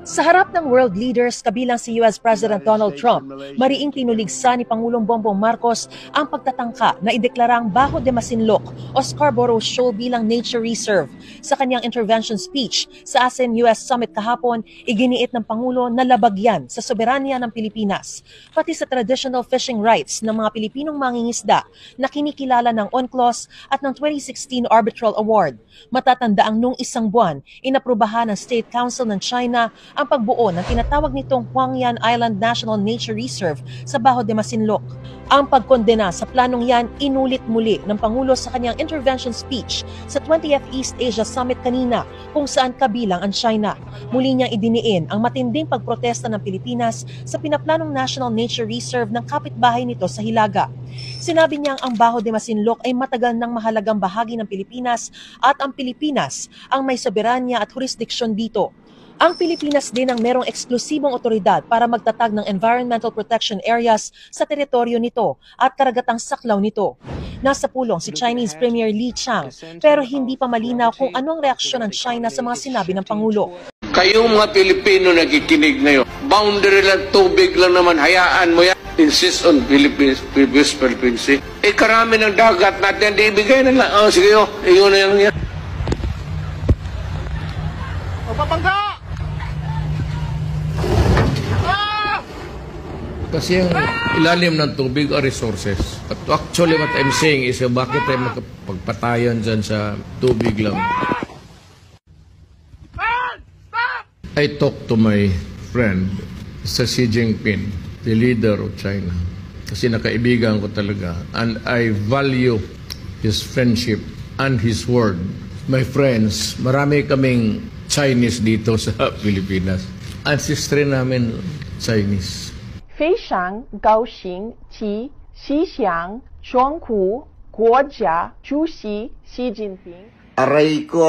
Sa harap ng world leaders kabilang si US President Donald Trump, mariing tinuligsa ni Pangulong Bongbong Marcos ang pagtatangka na ideklarang Bajo de Masinloc o Scarborough Shoal bilang nature reserve. Sa kanyang intervention speech sa ASEAN-US Summit kahapon, iginiit ng Pangulo na labag yan sa soberanya ng Pilipinas, pati sa traditional fishing rights ng mga Pilipinong mangingisda na kinikilala ng UNCLOS at ng 2016 Arbitral Award. Matatandaang nung isang buwan, inaprubahan ng State Council ng China ang pagbuo ng tinatawag nitong Huangyan Island National Nature Reserve sa Bajo de Masinloc. Ang pagkondena sa planong yan inulit muli ng Pangulo sa kanyang intervention speech sa 20th East Asia Summit kanina kung saan kabilang ang China. Muli niyang idiniin ang matinding pagprotesta ng Pilipinas sa pinaplanong National Nature Reserve ng kapitbahay nito sa Hilaga. Sinabi niyang ang Bajo de Masinloc ay matagal ng mahalagang bahagi ng Pilipinas at ang Pilipinas ang may soberanya at jurisdiksyon dito. Ang Pilipinas din ang merong eksklusibong otoridad para magtatag ng environmental protection areas sa teritoryo nito at karagatang saklaw nito. Nasa pulong si Chinese Premier Li Qiang pero hindi pa malinaw kung ano ang reaksyon ng China sa mga sinabi ng Pangulo. Kayong mga Pilipino nakikinig ngayon, boundary lang, tubig lang naman, hayaan mo yan. Insist on Philippines Sea. Karami ng dagat natin, di ibigay na lang. Sige, iyon na yan. Papangga! Kasi yung ilalim ng tubig are resources. But actually what I'm saying is bakit tayo makapagpatayan dyan sa tubig lang. I talked to my friend, Mr. Xi Jinping, the leader of China. Kasi nakaibigan ko talaga. And I value his friendship and his word. My friends, marami kaming Chinese dito sa Pilipinas. Ancestry namin Chinese. 非常高兴及希望中国国家主席习近平。Aray ko!